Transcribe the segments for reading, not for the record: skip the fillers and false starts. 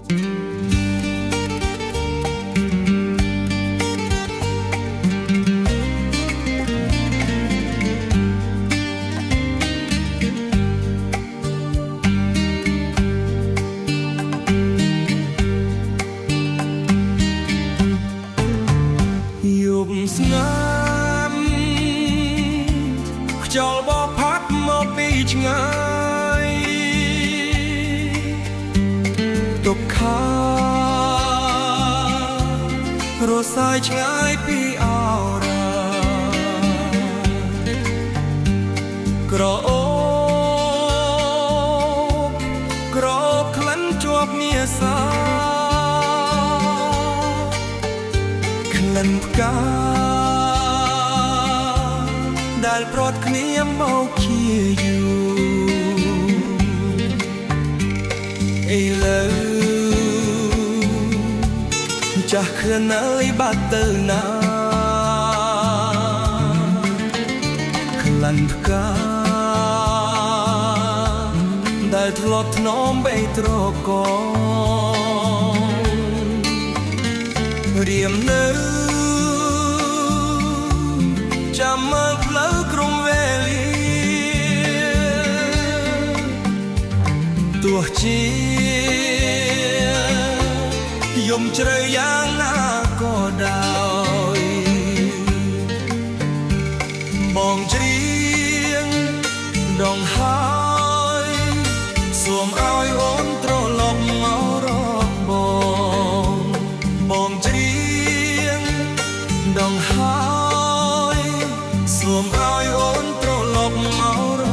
ស្ងាត់ខ្យល់បបផាត់មកពីឆ្ងាយទុក្ខារសាយឆ្ងាយពីអរាក្រអូបក្រអូបក្លិនជាប់មាសាក្លិនផ្កាដែលប្រត់គ្នាមកជាយូរឥឡូវចាស់ខ្លួនអើយបាត់ទៅណាក្លិនផ្កាដែលធ្លាប់ថ្នមបីត្រករៀមនៅចាំមើលផ្លូវក្រុងវេលាទោះជាយំជ្រៅយ៉ាងណាក៏ដោយបងច្រៀងដងហើយសូមឲ្យអូនត្រឡប់មករកបងច្រៀងដងហើយសូមឲ្យអូនត្រឡប់មករក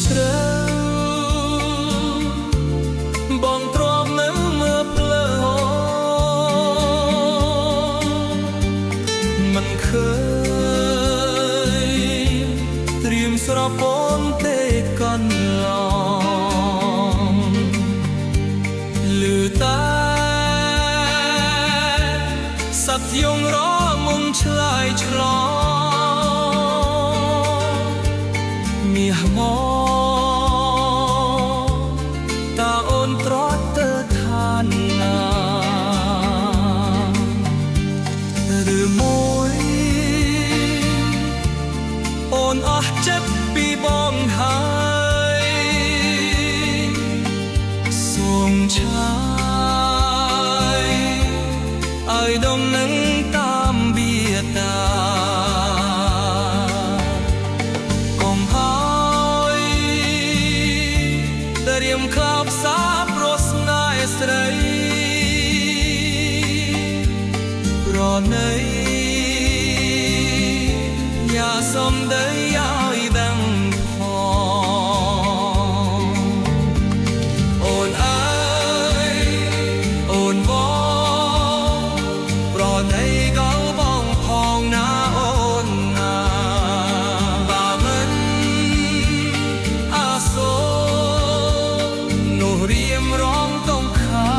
ជ្រៅបងទ្រាំនៅមើលផ្លូវមិនឃើញត្រៀមស្រពនទេកន្លងលឺតែសត្វយងរមុំឆ្លើយឆ្លងមាសមកអស់ចិត្តពីបងហើយសូមឆាយឲ្យដងនឹងតាមបៀតាកុំឲ្យតែរៀមខ្លោបសាប្រស្នេហ៍ស្រីប្រណីយ៉ាសំដីឲ្យដឹងផងអូនអើយអូនបងប្រណីក៏បងផងណាអូនណាបើមិនអាសូរនោះរៀមរងต้องខា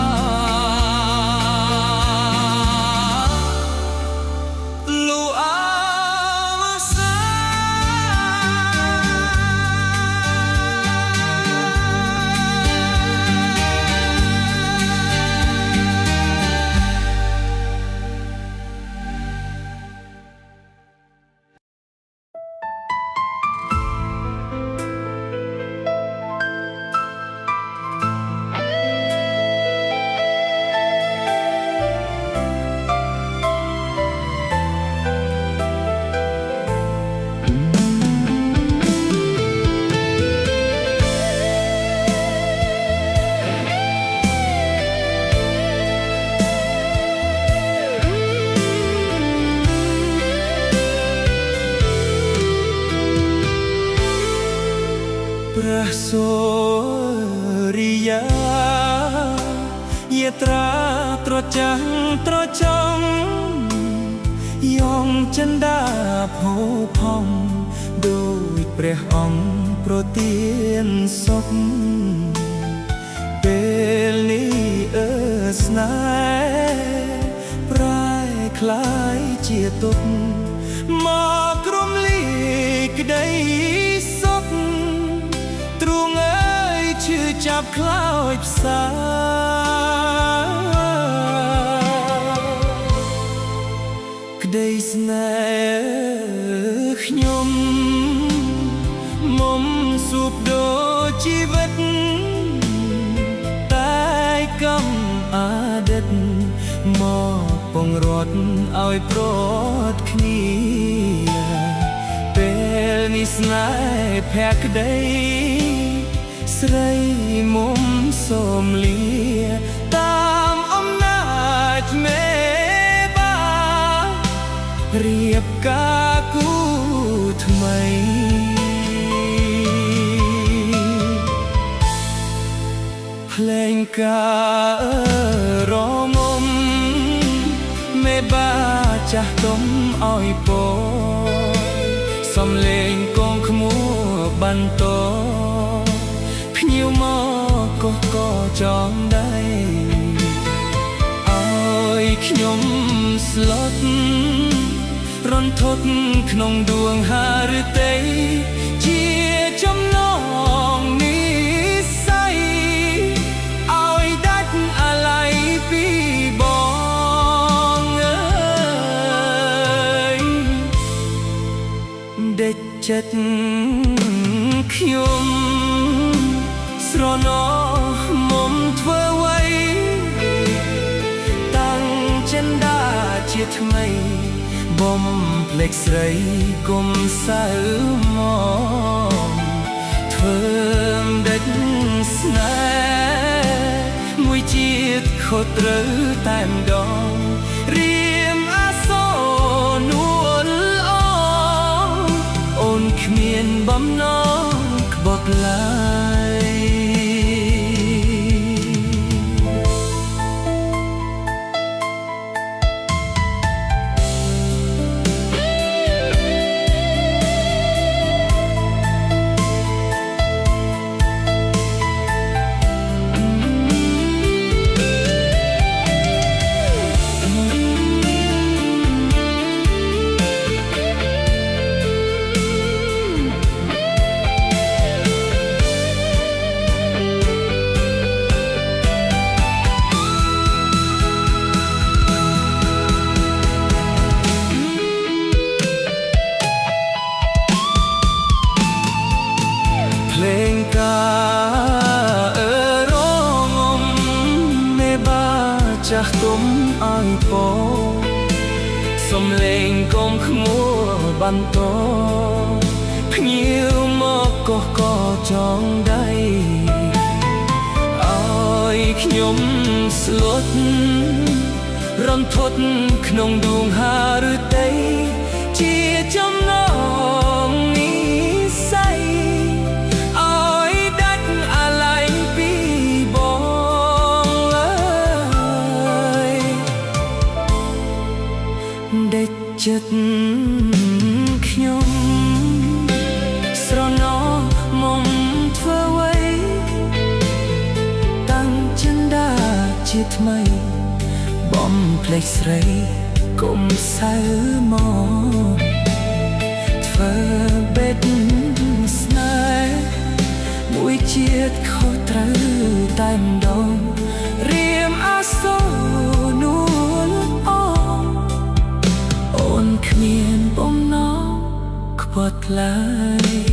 សូរិយាយាត្រាត្រចាំងត្រចង់យ៉ងចិន្តាភោផង់ដោយព្រះអង្គប្រទានសុខពេលនេះស្នេហ៍ប្រែคล้ายជាទុក្ខមកក្រុមលីក្ដីសុខទ្រូងអើយឈឺចាប់ខ្លោចផ្សាក្ដីស្នេហ៍ខ្ញុំមុំសួបដូចជីវិតតែកំអតីតមកពងរត់ឲ្យប្រត់គ្នាពេលនេះស្នេហ៍ភក្ដីស្រីមុំសូមលាតាមអំណាចមេបារៀបការគូថ្មីភ្លេងការរងំមេបាចាស់ទុំឲ្យពសំលេងកងក្មួបន្តភ្ញៀវមកកកកចងដៃឲ្យខ្ញុំស្លុតរន្ធត់ក្នុងដួងហារតីជាចំណងនិស្ស័យឲ្យដាច់អាឡ័យពីបងអើយដេចចិត្តខ្ញុំស្រណោះមុំធ្វើអ្វីតាំងចិន្តាជាថ្មីបំភ្លេចស្រីគុំសៅមកធ្វើដេចស្នេហ៍មួយជាតិខុសត្រូវតែម្ដងរៀមអាសូរនួនល្អអូនគ្មានបំណងក្បត់ឡើយចាស់ទុំឲ្យពសំលេងកុំខ្មួបន្តភ្ញៀវមកកកកចងដៃឲ្យខ្ញុំស្លុតរន្ធត់ក្នុងដួងហារតីជាចំណងនិស្ស័យឲ្យដាច់អាឡ័យពីបងអើយដេចចិត្តខ្ញុំស្រណោះមុំធ្វើអ្វីតាំងចិន្តាជាថ្មីបំភ្លេចស្រីគុំសៅមកធ្វើបេតស្នេហ៍មួយជាតិខុសត្រូវតែម្ដងរៀមអាសូរនួនអអូនគ្មានបំណងខ្វត់ឡើយ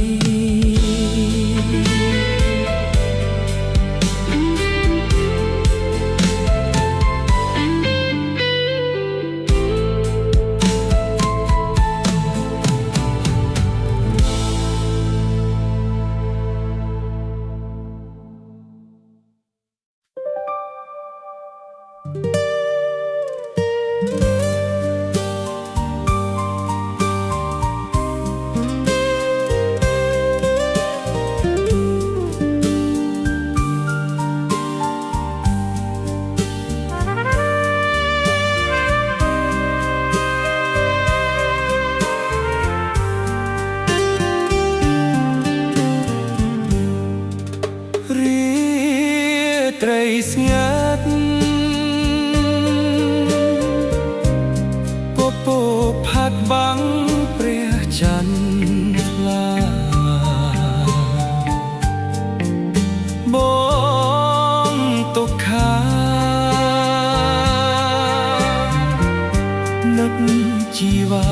ត្រីស្ងាត់ពពកផាត់បាំងព្រះច័ន្ទថ្លាបងទុក្ខានឹកជីវ៉ា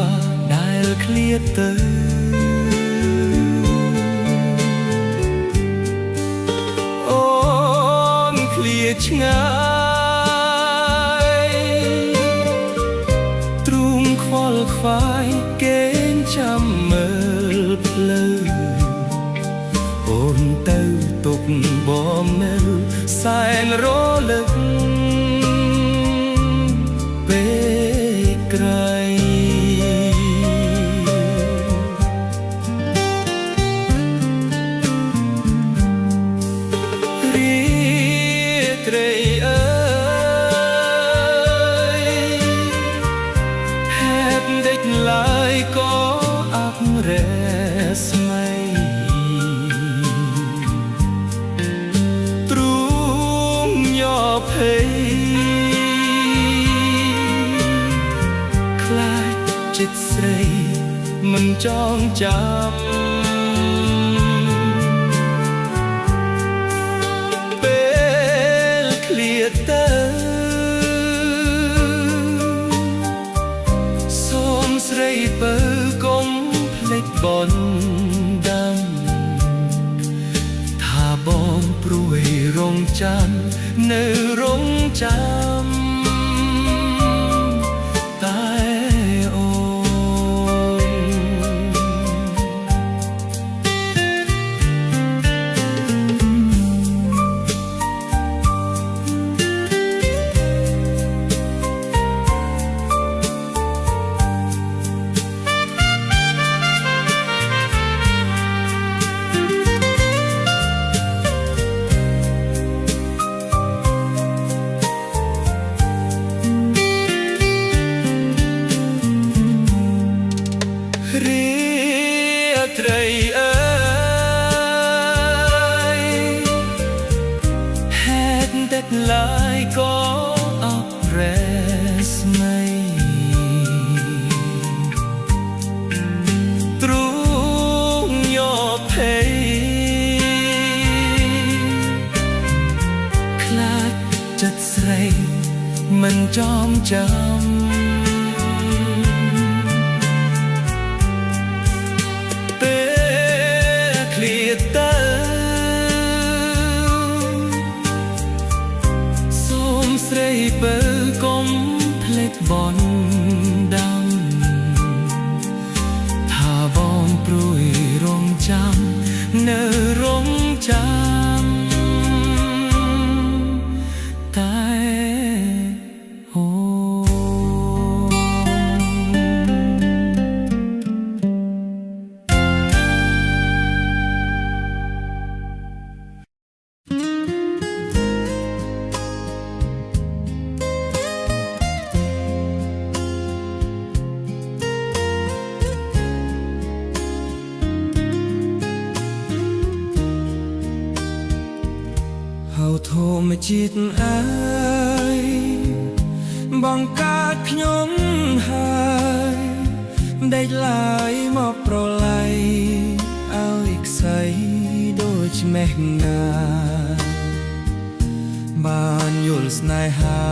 ដែលឃ្លាតទៅឆ្ងាយទ្រូងខ្វល់ខ្វាយកេងចាំមើលផ្លូវអូនទៅទុកបងនៅសែនរលឹកពេលក្រៃត្រីអើយហេតុដេចឡើយក៏អប់រែស្មៃទ្រូងញ័រភ័យខ្លាចចិត្តស្រីមិនចងចាំទៅសូមស្រីបើកុំភ្លេចបនដាំថាបងព្រួយរងចាំនៅរងចាំតែអូត្រីអើយហេតុតែឡើយក៏អប់រែស្មៃទ្រូងញ័រភ័យខ្លាចចិត្តស្រីមិនចងចាំទៅសូមស្រីបើកុំភ្លេចបនដាំថាបងព្រួយរងចាំនៅរងចាំតែអូធម្មជាតិអើយបង្កើតខ្ញុំហើយដេកឡើយមកប្រឡ័យឲ្យខ្សែដូចមេះងាបានយល់ស្នេហា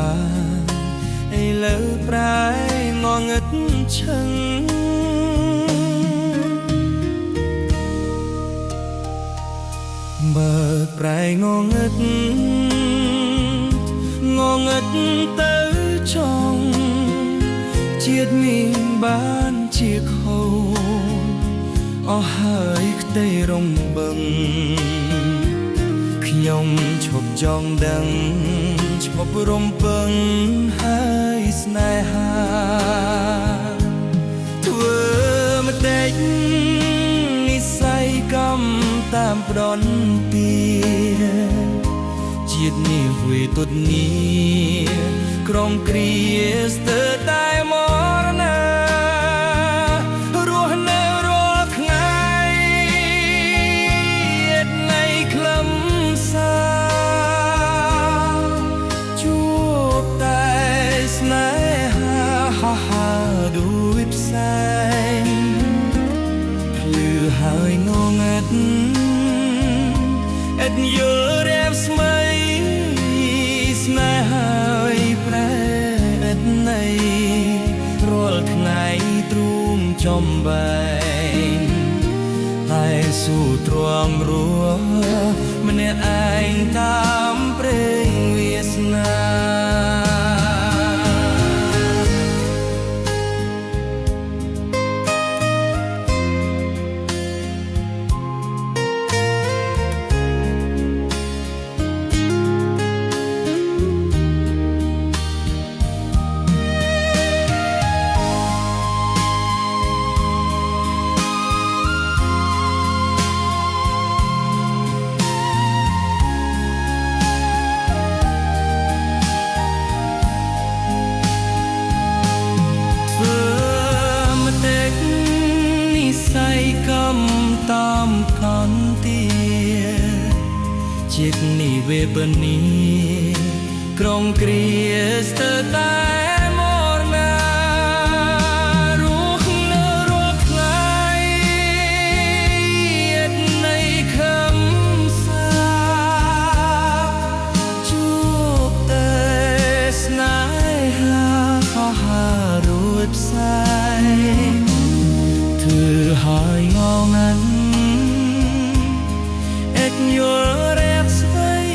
ឥឡូវប្រែងងឹតឈឹងបើប្រែងងឹតទៅចង់ជាតិមានបានជាខោអស់ហើយខ្ទេរំបឹងខ្ញុំឈប់ចង់ដឹងឈប់រំពឹងហើយស្នេហាធ្វើមកតែនិស័យកម្មតាមប្រដនពីជាតិនេះវាទុតនេះក្រុងគ្រាស្ទើរតែមរណារស់នៅរាល់ថ្ងៃនៃខ្លឹមសារ ចំបែងតែស៊ូទ្រាំរួម្នាក់ឯងតាមព្រេងវាសនាតាមខន្ទាជាតិនេះវេបនីក្រុងគ្រាស្ទើរតែមរណារស់នៅរកថ្លៃនៃខំសាជួបតែស្នេហាខុសហារួចផ្សាយធ្វើឲ្យងងណាស់យល់រែកស្វ័យ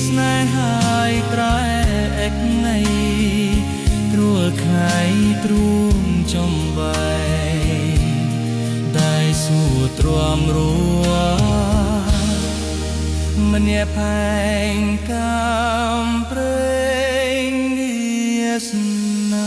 ស្នេហាយត្រែកថ្ងៃត្រួលខៃទ្រូងចំបែតែសួរទ្រាំរួម្នាក់ផែងកំព្រេងវាសនា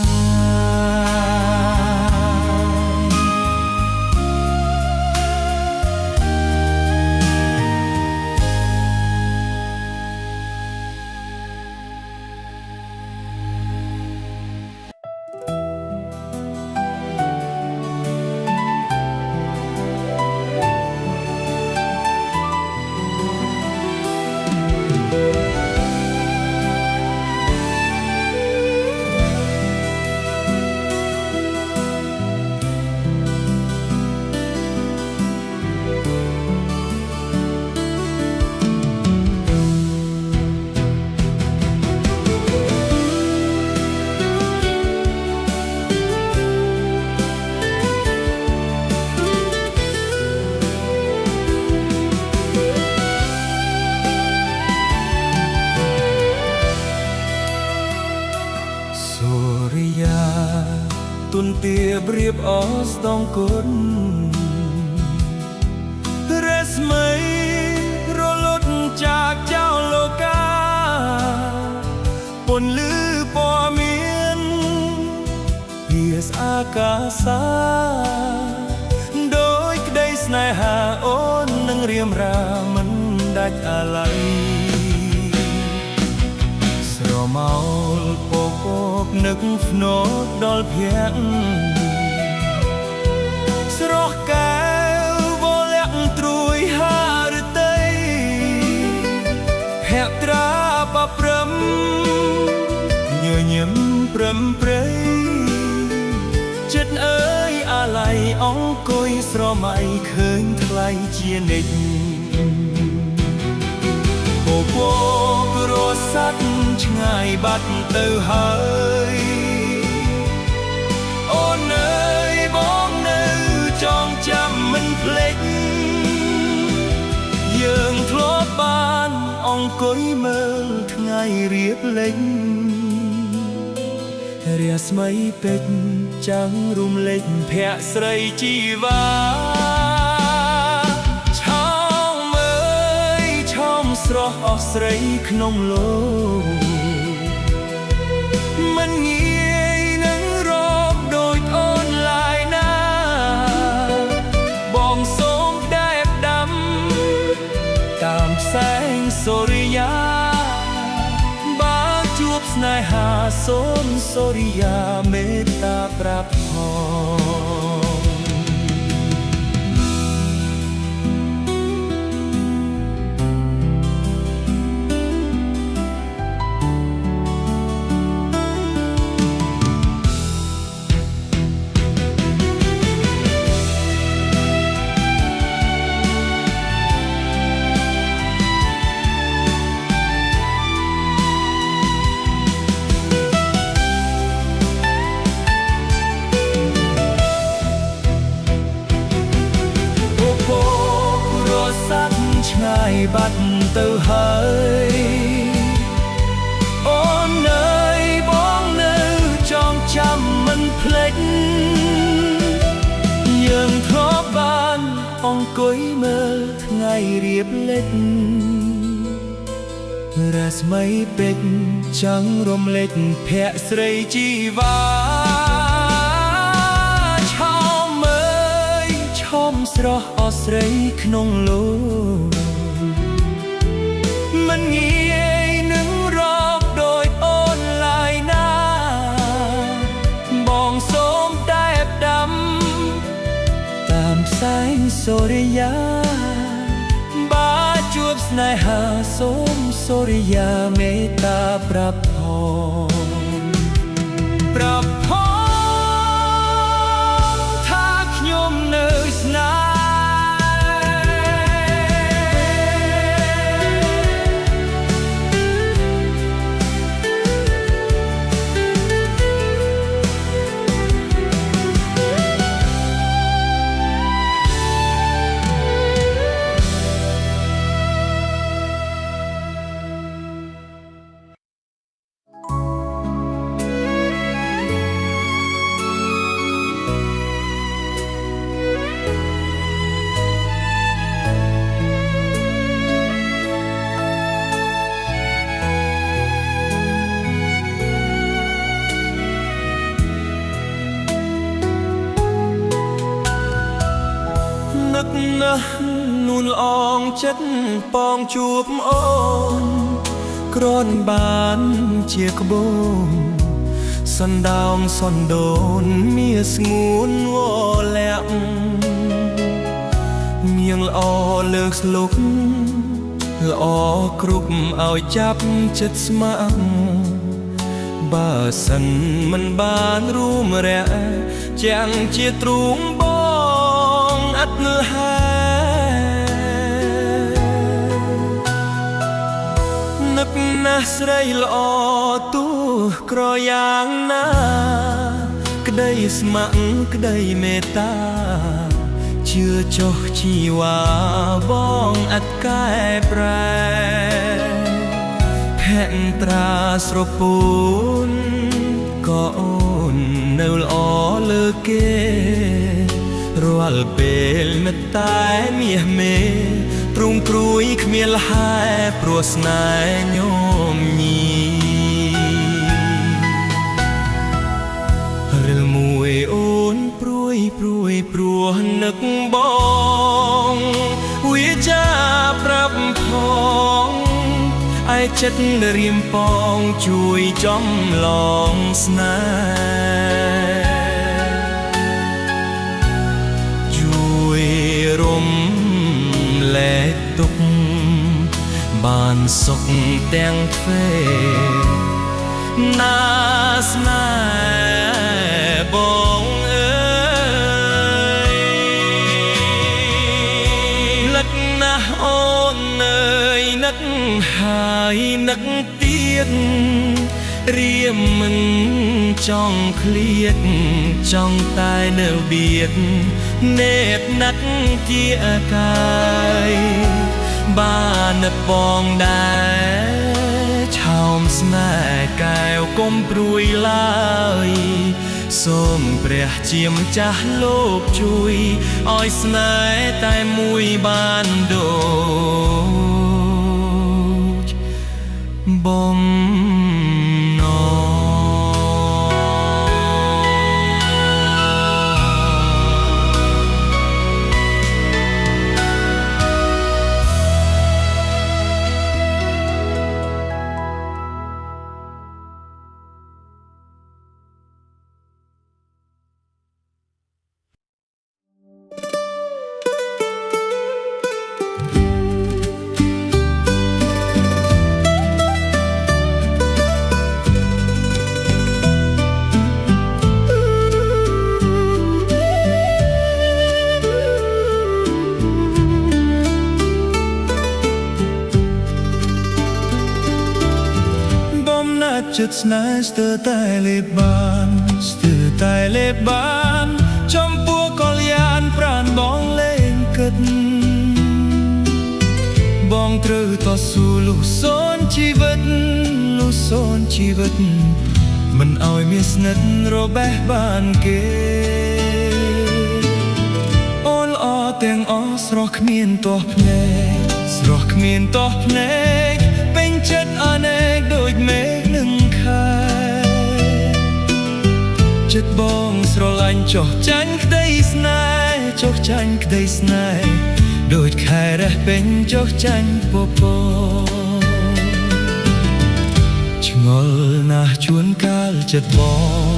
ទុនទាប្រៀបអស្តងគុណរស្មីរលត់จากเจ้าโลกาពន្លឺពណ៌មានភាសអាកាសាដោយក្តីស្នេហាអូននឹងរៀមរាមិនដាច់អាល័យស្រមោលពពកនឹកភ្នត់ដល់ភ័ក្រស្រស់កែវវលាក់ត្រួយហារតីហេត្រាបព្រំញញឹមព្រំព្រៃចិត្តអើយអាល័យអង្គុយស្រមៃឃើញថ្លៃជានិច្ចពពករស័ព្ទឆ្ងាយបាត់ទៅហើយអូនអើយបងនៅចងចាំមិនភ្លេចយើងធ្លាប់បានអង្គុយមើលថ្ងៃរៀបលេងរាស្មីពេជ្រចាំងរុំលេចភ័ក្រស្រីជីវ៉ាឆោមមើលឆោមស្រស់អស់ស្រីក្នុងលោកមិនងាយនឹងរកដូចអូនឡើយណាបងសូមដែបដាំតាមផ្សែងសូរិយាបើជួបស្នេហាសូមសូរិយាមេត្តាប្រាប់ផង យមើលថ្ងៃរៀបលេចរស្មីពេជ្រចាំងរំលេចភក្តិស្រីជីវ៉ាឆោមមើលឆោមស្រស់អស្រីក្នុងលោកមិនងាយនឹងរកដោយអូនឡើយណាបងសូមតែបដាំតាមแสงសូរិយាបាជួបស្នេហាសូមសូរិយាមេត្តាប្រាប់ផងប្រាប់ផងថាខ្ញុំនៅស្នេហ៍នឹកណាស់នួនល្អងចិត្តប៉ងជួបអូនគ្រាន់បានជាក្បូនសណ្ដោងសណ្ដូនមាស្ងួនវលាក់មៀងល្អលើកស្លុកល្អគ្រប់ឲ្យចាប់ចិត្តស្ម័គ្របើសិនមិនបានរួមរយៈចាំងជាទ្រូងបងអត់នៅនឹកណាស់ស្រីល្អទូក្រយ៉ាងណាក្តីស្ម័គ្រក្តីមេត្តាជឿចុះជីវ៉ាបងអត់កែប្រែភក្ត្រាស្រពូនក៏អូននៅល្អលើគេរាល់ពេលមិត្តតែមាសមេទ្រូងគ្រួយគ្មានលហែព្រោះស្នេហ៍ញោមញីរិលមួយអូនព្រួយព្រោះនឹកបងវាចាប្រាប់ផងឯចិត្តរៀមបងជួយចំឡងស្នេហ៍ជួយរំលែកទុកបានសុខទាំងទ្វេណាស្នេហ៍បងអើយនឹកណាស់អូនអើយនឹកហើយនឹកទៀតរៀមមិនចង់ឃ្លៀតចង់តែនៅបៀតនេបណាត់ជាកាយបានបងដែរឆោមស្នេហ៍កែវកុំព្រួយឡើយសូមព្រះជាម្ចាស់លោកជួយឲ្យស្នេហ៍តែមួយបានដូចបំណងចិត្តស្នេហ៍ស្ទើរតែលេបបានស្ទើរតែលេបបានចំពោះកល្យានប្រានបងលេងគិតបងត្រូវតស៊ូលុះសូនជីវិតលុះសូនជីវិតមិនឲ្យមានស្និទ្ធរបេះបានគេអូនល្អ ទាំងអស់ស្រស់គ្មានទាស់ភ្នែកស្រស់គ្មានទាស់ភ្នែកពេញចិត្តអនេកដូចមេឃនឹងខែចិត្តបងស្រឡាញ់ចុះចាញ់ក្តីស្នេហ៍ចុះចាញ់ក្តីស្នេហ៍ដូចខែរះពេញចុះចាញ់ពពកឆ្ងល់ណាស់ជួនកាលចិត្តប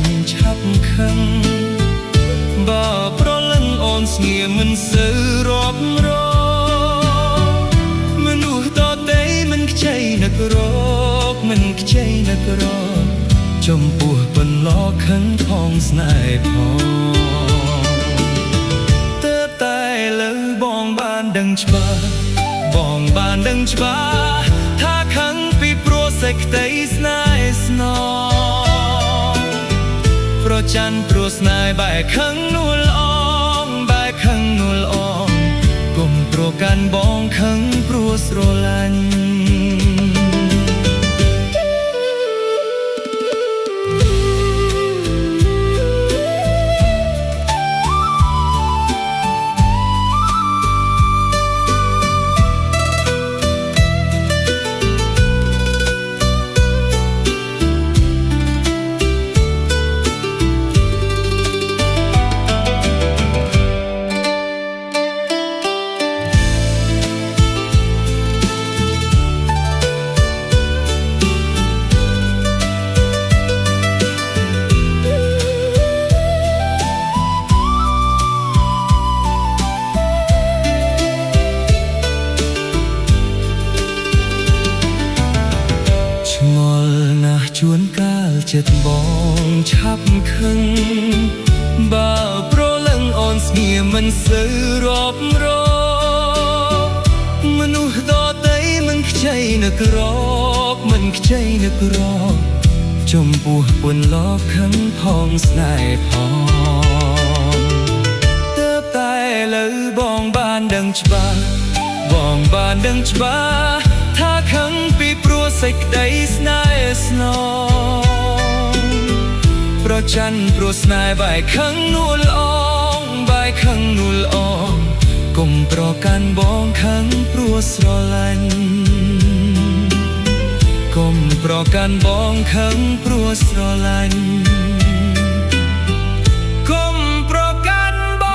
ងឆាប់ខឹងបើប្រលឹងអូនស្ងៀមមិនសូវរាប់រងមនុស្សតតែមិនខ្ចីនឹករកមិនខ្ចីនឹករកចំពោះបន្លកខឹងផងស្នេហ៍ផងទើបតែលើបងបានដឹងច្បាស់បងបានដឹងច្បាស់ថាខឹងពីព្រោះសេចក្តីស្នេហ៍ស្នងប្រច័ណ្ឌព្រោះស្នេហ៍បែកខឹងនួលអងបែកខឹងនួលអងគុំព្រោះកាន់បងខឹងព្រោះស្រឡាញ់ជួនកាលចិត្តបងឆាប់ខឹងបើប្រលឹងអូនស្ងៀមមិនសូវរាប់រងមនុស្សដទៃមិនខ្ចីនឹករកមិនខ្ចីនឹករកចំពោះពន្លកខឹងផងស្នេហ៍ផងទើបតែលើបងបានដឹងច្បាស់បងបានដឹងច្បាស់ថាខឹងពីព្រោះសេចក្តីស្នេហ៍ស្នងប្រច័ណ្ឌព្រោះស្នេហ៍បែកខឹងនួលអងបែកខឹងនួលអងគុំប្រកាន់បងខឹងព្រោះស្រឡាញ់គុំប្រកាន់បងខឹងព្រោះស្រឡាញ់គុំប្រកាន់ប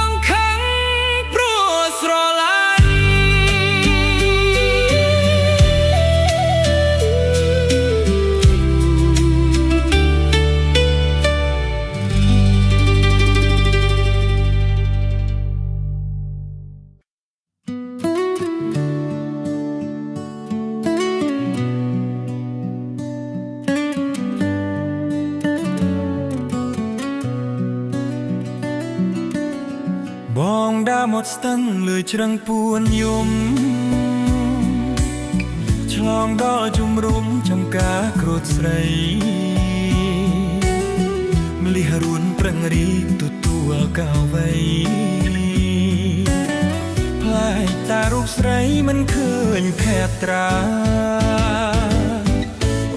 ងខឹងព្រោះស្រឡាញ់បងដើរមកស្ទឹងលើជ្រឹងពួនយំឆ្លងដល់ជំរុំចំការក្រូចស្រីម្លិះរួនប្រឹងរីកទទួលកៅវ័យផ្លែកតារូបស្រីមិនឃើញភ័ត្រា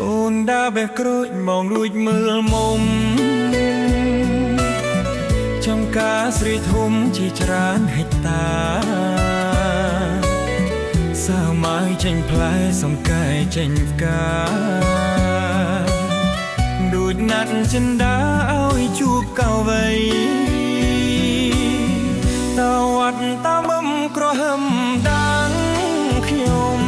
អូនដើរបេះក្រូចមองរួចមើលមុំចំការស្រីធំជាច្រើនហិចតាសាវម៉ាយចេញផ្លែសង្កែចេញផ្កាដូចណាត់ចិនដាឲ្យជួបកៅវ័យតវត្តតាមឹមក្រហមដាងខ្ញុំ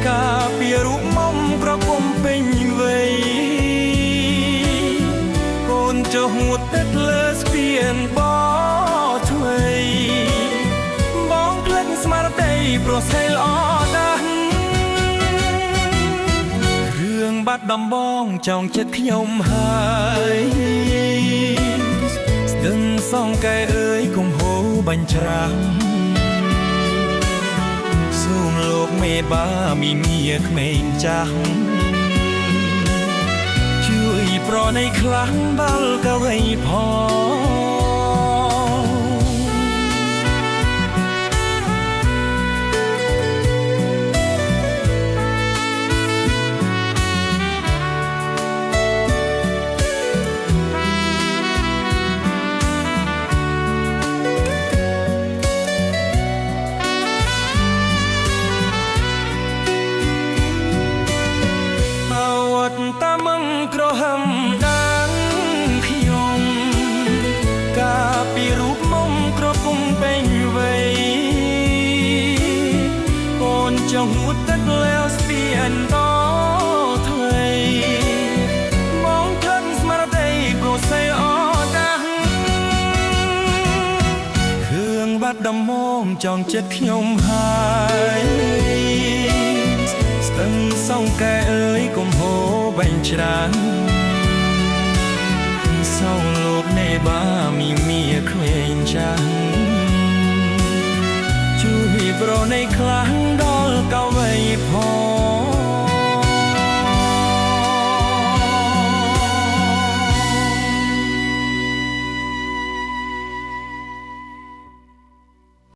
ការពីរូបមុំក្រពុំពេញវ័យកូនចុះងូតទឹកលើស្ពានបថ្មីបងភ្លេចស្មារតីព្រោះស្រីល្អដាស់រឿងបាត់ដំបងចង់ចិត្តខ្ញុំហើយស្ទឹងសងកែអើយកុំហូរបាញ់ច្រាំងសូមលោកមេបាមីមាក្មេងចាស់ជួយប្រណីខ្លាំងបាល់កវៃផង នតថ្មីមកធន់ស្មារតីប្រសេអតាំងគ្រឿងបាត់ដំមមចង់ចិត្តខ្ញុំហើយស្ទឹងសងកែអើយកុំហូរបែងច្រានសងលោកនៃបាមីមៀក្មេងចាស់ជួយប្រណីខ្លាំងដល់